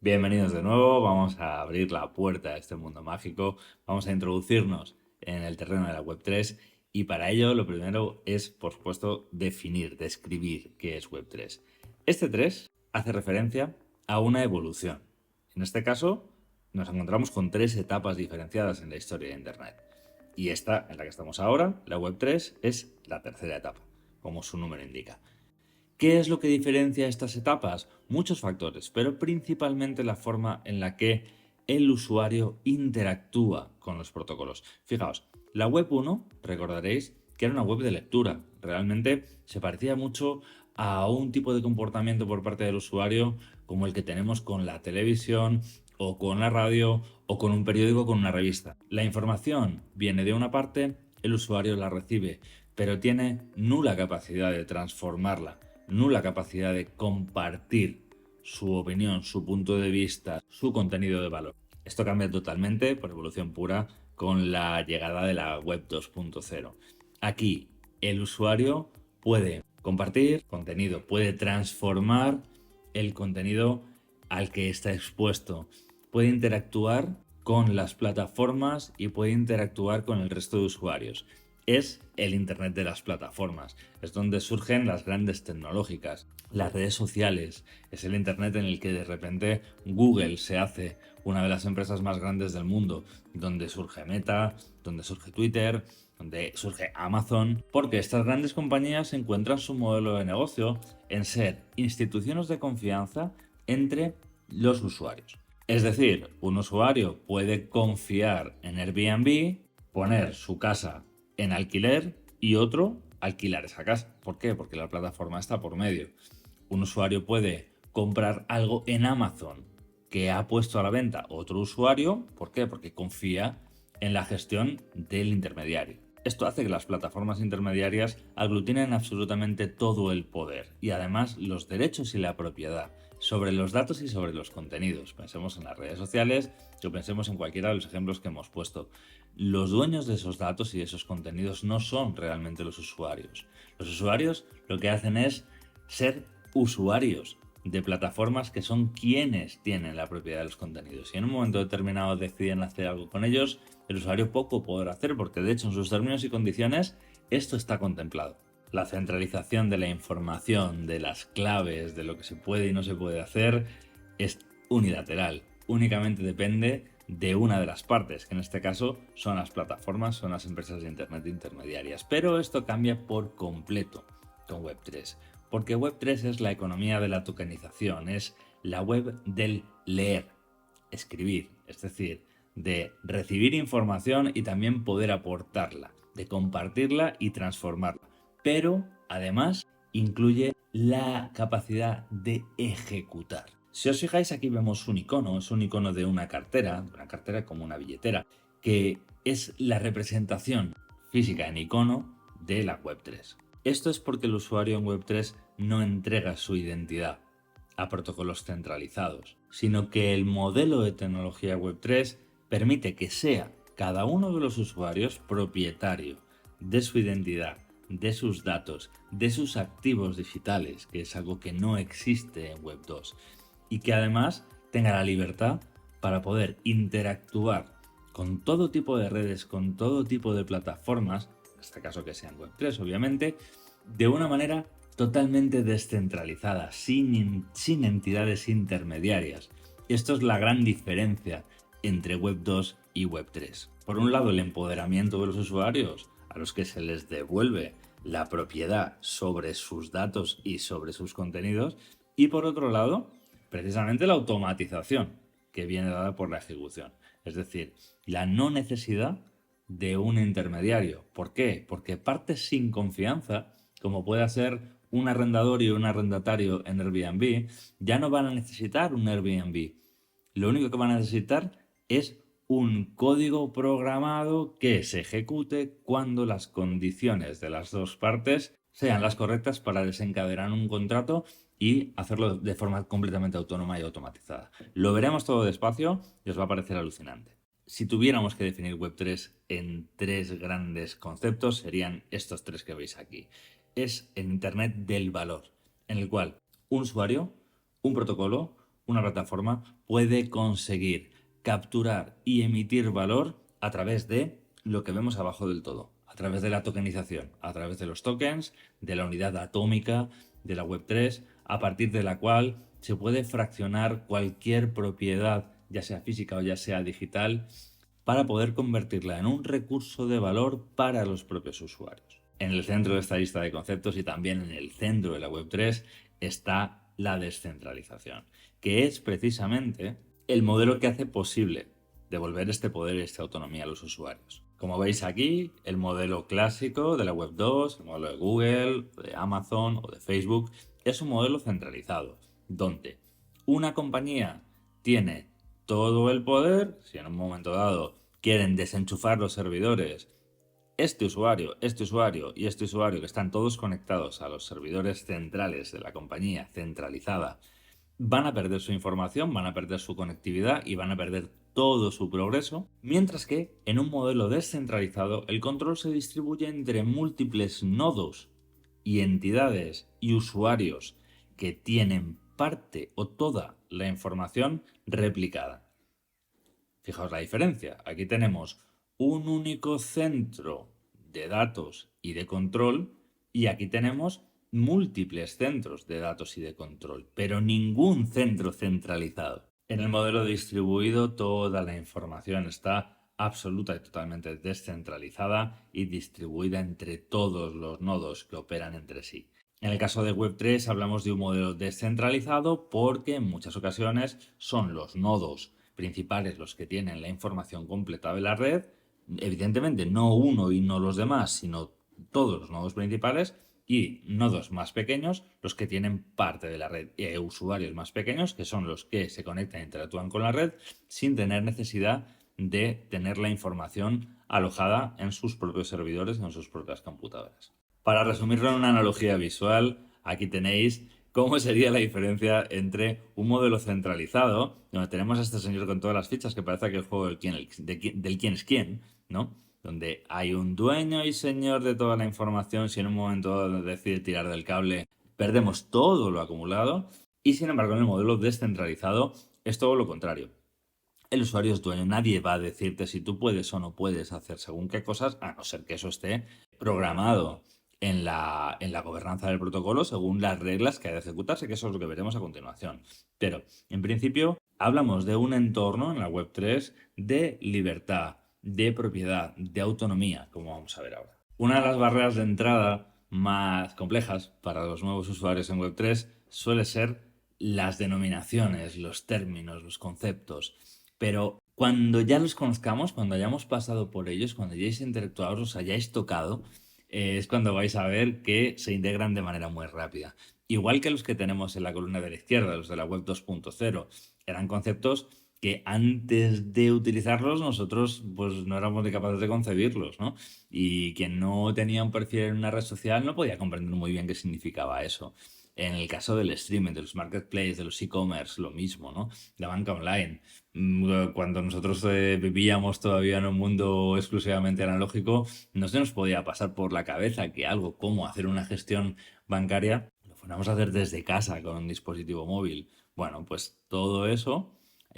Bienvenidos de nuevo, vamos a abrir la puerta a este mundo mágico, vamos a introducirnos en el terreno de la Web3 y para ello lo primero es, por supuesto, describir qué es Web3. Este 3 hace referencia a una evolución. En este caso, nos encontramos con tres etapas diferenciadas en la historia de Internet. Y esta, en la que estamos ahora, la Web3, es la tercera etapa, como su nombre indica. ¿Qué es lo que diferencia estas etapas? Muchos factores, pero principalmente la forma en la que el usuario interactúa con los protocolos. Fijaos, la web 1, recordaréis que era una web de lectura. Realmente se parecía mucho a un tipo de comportamiento por parte del usuario como el que tenemos con la televisión o con la radio o con un periódico o con una revista. La información viene de una parte, el usuario la recibe, pero tiene nula capacidad de transformarla, nula capacidad de compartir su opinión, su punto de vista, su contenido de valor. Esto cambia totalmente, por evolución pura, con la llegada de la web 2.0. Aquí el usuario puede compartir contenido, puede transformar el contenido al que está expuesto, puede interactuar con las plataformas y puede interactuar con el resto de usuarios. Es el Internet de las plataformas, es donde surgen las grandes tecnológicas, las redes sociales, es el Internet en el que de repente Google se hace una de las empresas más grandes del mundo, donde surge Meta, donde surge Twitter, donde surge Amazon, porque estas grandes compañías encuentran su modelo de negocio en ser instituciones de confianza entre los usuarios. Es decir, un usuario puede confiar en Airbnb, poner su casa en alquiler y otro alquilar esa casa. ¿Por qué? Porque la plataforma está por medio. Un usuario puede comprar algo en Amazon que ha puesto a la venta otro usuario. ¿Por qué? Porque confía en la gestión del intermediario. Esto hace que las plataformas intermediarias aglutinen absolutamente todo el poder y además los derechos y la propiedad sobre los datos y sobre los contenidos. Pensemos en las redes sociales o pensemos en cualquiera de los ejemplos que hemos puesto. Los dueños de esos datos y de esos contenidos no son realmente los usuarios. Los usuarios lo que hacen es ser usuarios de plataformas que son quienes tienen la propiedad de los contenidos. Y en un momento determinado deciden hacer algo con ellos, el usuario poco podrá hacer porque de hecho en sus términos y condiciones esto está contemplado. La centralización de la información, de las claves, de lo que se puede y no se puede hacer, es unilateral. Únicamente depende de una de las partes, que en este caso son las plataformas, son las empresas de Internet intermediarias. Pero esto cambia por completo con Web3, porque Web3 es la economía de la tokenización, es la web del leer, escribir, es decir, de recibir información y también poder aportarla, de compartirla y transformarla. Pero además incluye la capacidad de ejecutar. Si os fijáis, aquí vemos un icono, es un icono de una cartera como una billetera, que es la representación física en icono de la Web3. Esto es porque el usuario en Web3 no entrega su identidad a protocolos centralizados, sino que el modelo de tecnología Web3 permite que sea cada uno de los usuarios propietario de su identidad, de sus datos, de sus activos digitales, que es algo que no existe en Web2, y que además tenga la libertad para poder interactuar con todo tipo de redes, con todo tipo de plataformas, en este caso que sean Web3 obviamente, de una manera totalmente descentralizada, sin entidades intermediarias. Esto es la gran diferencia entre Web 2 y Web 3. Por un lado, el empoderamiento de los usuarios, a los que se les devuelve la propiedad sobre sus datos y sobre sus contenidos, y por otro lado, precisamente la automatización que viene dada por la ejecución. Es decir, la no necesidad de un intermediario. ¿Por qué? Porque partes sin confianza, como puede ser un arrendador y un arrendatario en Airbnb, ya no van a necesitar un Airbnb. Lo único que van a necesitar es un código programado que se ejecute cuando las condiciones de las dos partes sean las correctas para desencadenar un contrato y hacerlo de forma completamente autónoma y automatizada. Lo veremos todo despacio y os va a parecer alucinante. Si tuviéramos que definir Web3 en tres grandes conceptos, serían estos tres que veis aquí. Es el Internet del valor, en el cual un usuario, un protocolo, una plataforma puede conseguir capturar y emitir valor a través de lo que vemos abajo del todo, a través de la tokenización, a través de los tokens, de la unidad atómica de la Web3, a partir de la cual se puede fraccionar cualquier propiedad, ya sea física o ya sea digital, para poder convertirla en un recurso de valor para los propios usuarios. En el centro de esta lista de conceptos y también en el centro de la Web3 está la descentralización, que es precisamente el modelo que hace posible devolver este poder y esta autonomía a los usuarios. Como veis aquí, el modelo clásico de la Web 2, el modelo de Google, de Amazon o de Facebook, es un modelo centralizado, donde una compañía tiene todo el poder. Si en un momento dado quieren desenchufar los servidores, este usuario y este usuario, que están todos conectados a los servidores centrales de la compañía centralizada, van a perder su información, van a perder su conectividad y van a perder todo su progreso, mientras que en un modelo descentralizado el control se distribuye entre múltiples nodos y entidades y usuarios que tienen parte o toda la información replicada. Fijaos la diferencia. Aquí tenemos un único centro de datos y de control y aquí tenemos múltiples centros de datos y de control, pero ningún centro centralizado. En el modelo distribuido toda la información está absoluta y totalmente descentralizada y distribuida entre todos los nodos que operan entre sí. En el caso de Web3 hablamos de un modelo descentralizado porque en muchas ocasiones son los nodos principales los que tienen la información completa de la red, evidentemente no uno y no los demás, sino todos los nodos principales y nodos más pequeños los que tienen parte de la red y usuarios más pequeños que son los que se conectan e interactúan con la red sin tener necesidad de tener la información alojada en sus propios servidores, en sus propias computadoras. Para resumirlo en una analogía visual, aquí tenéis cómo sería la diferencia entre un modelo centralizado, donde tenemos a este señor con todas las fichas, que parece que el juego del quién es quién, ¿no? Donde hay un dueño y señor de toda la información, si en un momento dado decide tirar del cable, perdemos todo lo acumulado, y sin embargo en el modelo descentralizado es todo lo contrario. El usuario es dueño, nadie va a decirte si tú puedes o no puedes hacer según qué cosas, a no ser que eso esté programado en la gobernanza del protocolo según las reglas que ha de ejecutarse, que eso es lo que veremos a continuación. Pero, en principio, hablamos de un entorno en la Web3 de libertad, de propiedad, de autonomía, como vamos a ver ahora. Una de las barreras de entrada más complejas para los nuevos usuarios en Web3 suele ser las denominaciones, los términos, los conceptos. Pero cuando ya los conozcamos, cuando hayamos pasado por ellos, cuando hayáis interactuado, os hayáis tocado, es cuando vais a ver que se integran de manera muy rápida. Igual que los que tenemos en la columna de la izquierda, los de la web 2.0, eran conceptos que antes de utilizarlos nosotros pues no éramos ni capaces de concebirlos, ¿no? Y quien no tenía un perfil en una red social no podía comprender muy bien qué significaba eso. En el caso del streaming, de los marketplaces, de los e-commerce, lo mismo, ¿no? La banca online. Cuando nosotros vivíamos todavía en un mundo exclusivamente analógico, no se nos podía pasar por la cabeza que algo como hacer una gestión bancaria lo fuéramos a hacer desde casa con un dispositivo móvil. Bueno, pues todo eso.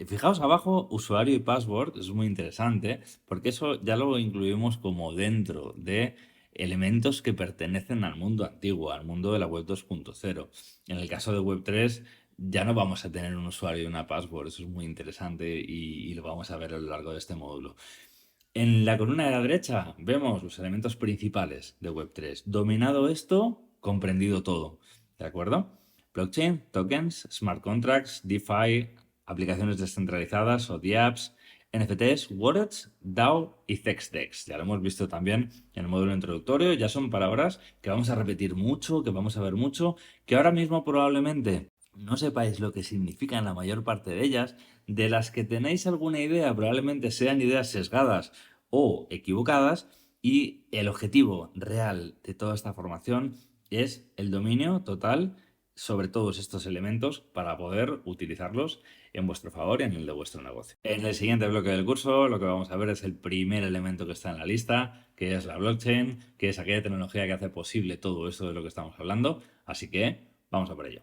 Fijaos abajo, usuario y password, es muy interesante, porque eso ya lo incluimos como dentro de elementos que pertenecen al mundo antiguo, al mundo de la web 2.0. En el caso de web 3 ya no vamos a tener un usuario y una password, eso es muy interesante y lo vamos a ver a lo largo de este módulo. En la columna de la derecha vemos los elementos principales de Web3. Dominado esto, comprendido todo. ¿De acuerdo? Blockchain, tokens, smart contracts, DeFi, aplicaciones descentralizadas o DApps, NFTs, wallets, DAO y CexDex. Ya lo hemos visto también en el módulo introductorio. Ya son palabras que vamos a repetir mucho, que vamos a ver mucho, que ahora mismo probablemente no sepáis lo que significan la mayor parte de ellas, de las que tenéis alguna idea, probablemente sean ideas sesgadas o equivocadas, y el objetivo real de toda esta formación es el dominio total sobre todos estos elementos para poder utilizarlos en vuestro favor y en el de vuestro negocio. En el siguiente bloque del curso lo que vamos a ver es el primer elemento que está en la lista, que es la blockchain, que es aquella tecnología que hace posible todo esto de lo que estamos hablando, así que vamos a por ello.